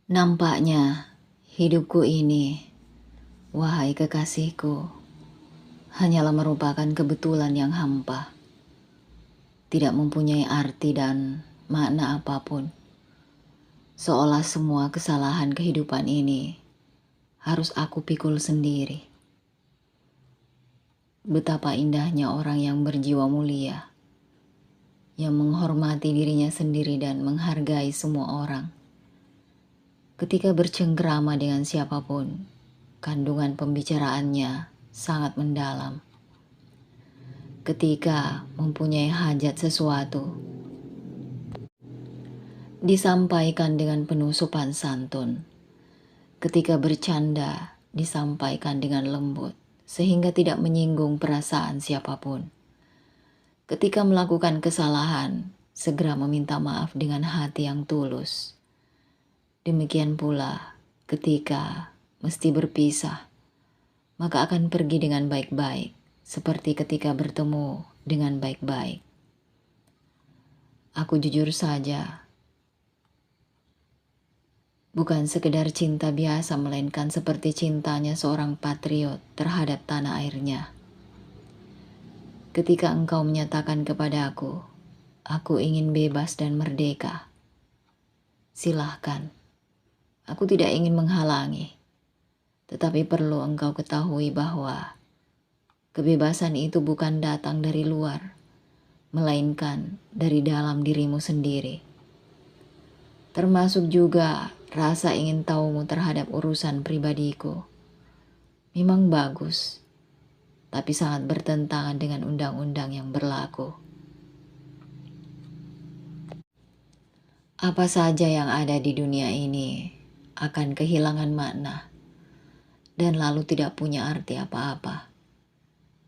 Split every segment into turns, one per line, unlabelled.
Nampaknya hidupku ini, wahai kekasihku, hanyalah merupakan kebetulan yang hampa, tidak mempunyai arti dan makna apapun. Seolah semua kesalahan kehidupan ini harus aku pikul sendiri. Betapa indahnya orang yang berjiwa mulia, yang menghormati dirinya sendiri dan menghargai semua orang. Ketika bercengkrama dengan siapapun, kandungan pembicaraannya sangat mendalam. Ketika mempunyai hajat sesuatu, disampaikan dengan penuh sopan santun. Ketika bercanda, disampaikan dengan lembut, sehingga tidak menyinggung perasaan siapapun. Ketika melakukan kesalahan, segera meminta maaf dengan hati yang tulus. Demikian pula ketika mesti berpisah, maka akan pergi dengan baik-baik, seperti ketika bertemu dengan baik-baik. Aku jujur saja, bukan sekedar cinta biasa, melainkan seperti cintanya seorang patriot terhadap tanah airnya. Ketika engkau menyatakan kepada aku ingin bebas dan merdeka. Silahkan, aku tidak ingin menghalangi. Tetapi perlu engkau ketahui bahwa kebebasan itu bukan datang dari luar, melainkan dari dalam dirimu sendiri. Termasuk juga rasa ingin tahumu terhadap urusan pribadiku. Memang bagus, tapi sangat bertentangan dengan undang-undang yang berlaku. Apa saja yang ada di dunia ini akan kehilangan makna dan lalu tidak punya arti apa-apa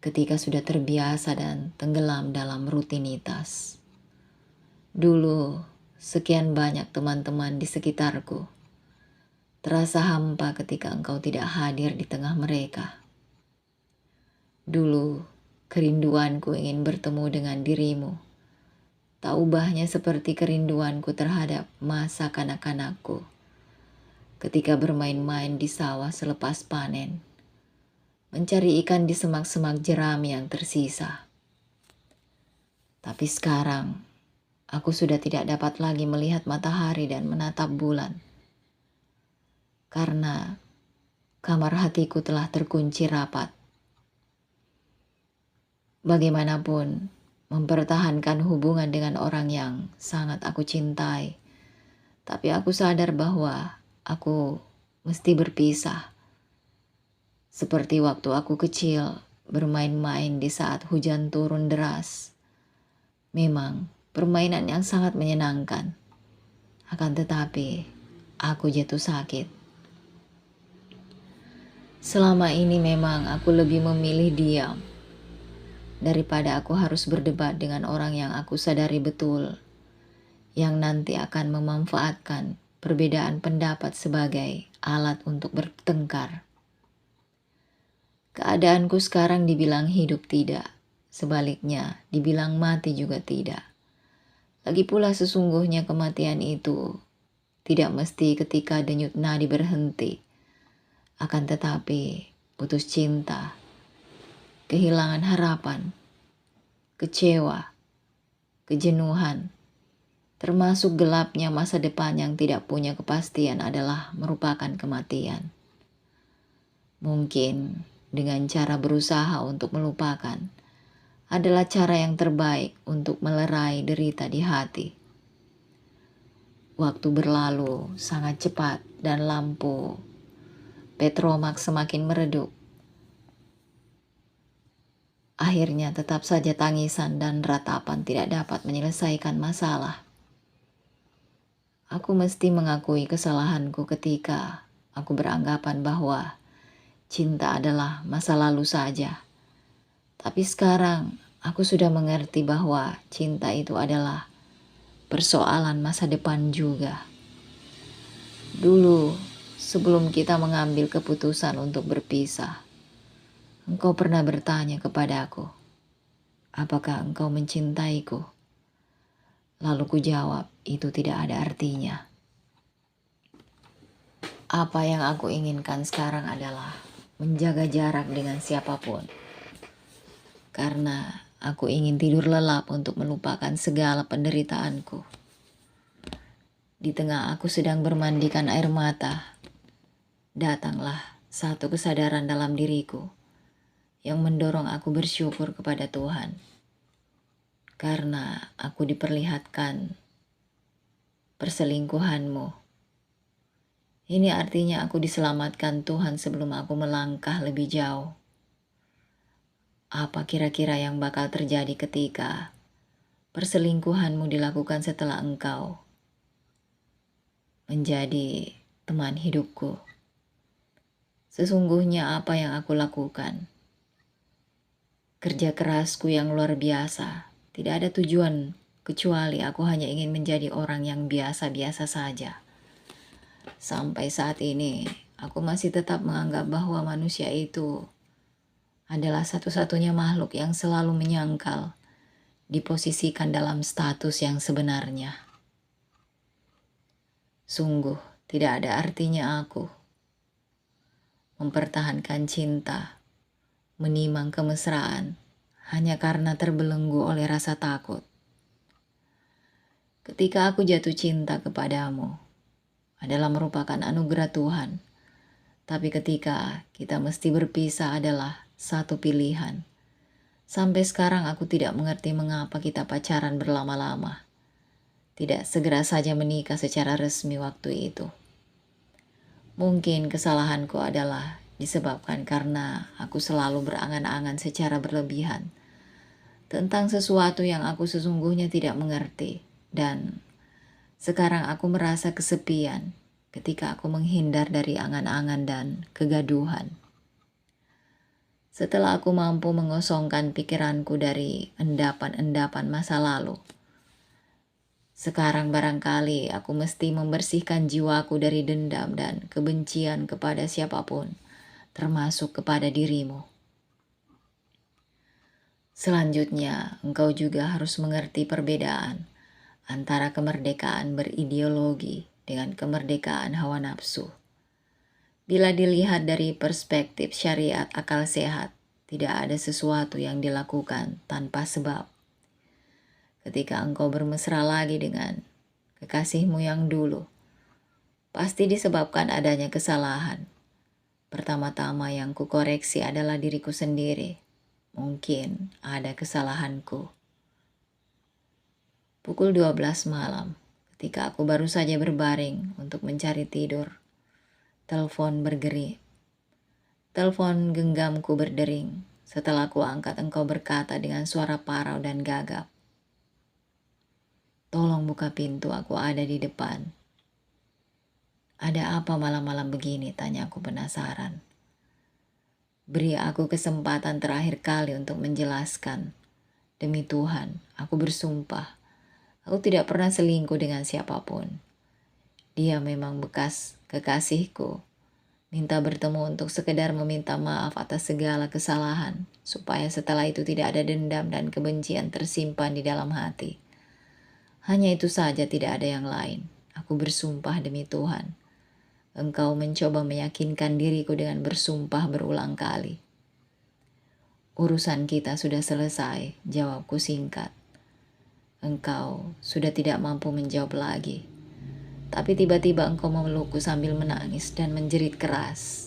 ketika sudah terbiasa dan tenggelam dalam rutinitas. Dulu, sekian banyak teman-teman di sekitarku. Terasa hampa ketika engkau tidak hadir di tengah mereka. Dulu, kerinduanku ingin bertemu dengan dirimu. Tak ubahnya seperti kerinduanku terhadap masa kanak-kanakku. Ketika bermain-main di sawah selepas panen, mencari ikan di semak-semak jerami yang tersisa. Tapi sekarang, aku sudah tidak dapat lagi melihat matahari dan menatap bulan. Karena kamar hatiku telah terkunci rapat. Bagaimanapun, mempertahankan hubungan dengan orang yang sangat aku cintai. Tapi aku sadar bahwa aku mesti berpisah. Seperti waktu aku kecil bermain-main di saat hujan turun deras. Memang permainan yang sangat menyenangkan. Akan tetapi aku jatuh sakit. Selama ini memang aku lebih memilih diam daripada aku harus berdebat dengan orang yang aku sadari betul, yang nanti akan memanfaatkan perbedaan pendapat sebagai alat untuk bertengkar. Keadaanku sekarang dibilang hidup tidak, sebaliknya dibilang mati juga tidak. Lagi pula sesungguhnya kematian itu tidak mesti ketika denyut nadi berhenti. Akan tetapi putus cinta, kehilangan harapan, kecewa, kejenuhan, termasuk gelapnya masa depan yang tidak punya kepastian adalah merupakan kematian. Mungkin dengan cara berusaha untuk melupakan adalah cara yang terbaik untuk melerai derita di hati. Waktu berlalu sangat cepat dan lampu Petromax semakin meredup. Akhirnya tetap saja tangisan dan ratapan tidak dapat menyelesaikan masalah. Aku mesti mengakui kesalahanku ketika aku beranggapan bahwa cinta adalah masa lalu saja. Tapi sekarang aku sudah mengerti bahwa cinta itu adalah persoalan masa depan juga. Dulu, sebelum kita mengambil keputusan untuk berpisah, engkau pernah bertanya kepadaku, apakah engkau mencintaiku? Lalu ku jawab, itu tidak ada artinya. Apa yang aku inginkan sekarang adalah menjaga jarak dengan siapapun. Karena aku ingin tidur lelap untuk melupakan segala penderitaanku. Di tengah aku sedang bermandikan air mata, datanglah satu kesadaran dalam diriku yang mendorong aku bersyukur kepada Tuhan. Karena aku diperlihatkan perselingkuhanmu. Ini artinya aku diselamatkan Tuhan sebelum aku melangkah lebih jauh. Apa kira-kira yang bakal terjadi ketika perselingkuhanmu dilakukan setelah engkau menjadi teman hidupku? Sesungguhnya apa yang aku lakukan, kerja kerasku yang luar biasa, tidak ada tujuan kecuali aku hanya ingin menjadi orang yang biasa-biasa saja. Sampai saat ini, aku masih tetap menganggap bahwa manusia itu adalah satu-satunya makhluk yang selalu menyangkal, diposisikan dalam status yang sebenarnya. Sungguh tidak ada artinya aku mempertahankan cinta, menimang kemesraan, hanya karena terbelenggu oleh rasa takut. Ketika aku jatuh cinta kepadamu, adalah merupakan anugerah Tuhan. Tapi ketika kita mesti berpisah adalah satu pilihan. Sampai sekarang aku tidak mengerti mengapa kita pacaran berlama-lama. Tidak segera saja menikah secara resmi waktu itu. Mungkin kesalahanku adalah disebabkan karena aku selalu berangan-angan secara berlebihan tentang sesuatu yang aku sesungguhnya tidak mengerti. Dan sekarang aku merasa kesepian ketika aku menghindar dari angan-angan dan kegaduhan. Setelah aku mampu mengosongkan pikiranku dari endapan-endapan masa lalu, sekarang barangkali aku mesti membersihkan jiwaku dari dendam dan kebencian kepada siapapun, termasuk kepada dirimu. Selanjutnya, engkau juga harus mengerti perbedaan antara kemerdekaan berideologi dengan kemerdekaan hawa nafsu. Bila dilihat dari perspektif syariat akal sehat, tidak ada sesuatu yang dilakukan tanpa sebab. Ketika engkau bermesra lagi dengan kekasihmu yang dulu, pasti disebabkan adanya kesalahan. Pertama-tama yang kukoreksi adalah diriku sendiri. Mungkin ada kesalahanku. Pukul 12 malam, ketika aku baru saja berbaring untuk mencari tidur, telepon bergeri. Telepon genggamku berdering. Setelah aku angkat, engkau berkata dengan suara parau dan gagap, "Tolong buka pintu, aku ada di depan." "Ada apa malam-malam begini?" tanya aku penasaran. Beri aku kesempatan terakhir kali untuk menjelaskan. Demi Tuhan, aku bersumpah. Aku tidak pernah selingkuh dengan siapapun. Dia memang bekas kekasihku. Minta bertemu untuk sekedar meminta maaf atas segala kesalahan, supaya setelah itu tidak ada dendam dan kebencian tersimpan di dalam hati. Hanya itu saja, tidak ada yang lain. Aku bersumpah demi Tuhan. Engkau mencoba meyakinkan diriku dengan bersumpah berulang kali. Urusan kita sudah selesai, jawabku singkat. Engkau sudah tidak mampu menjawab lagi. Tapi tiba-tiba engkau memelukku sambil menangis dan menjerit keras.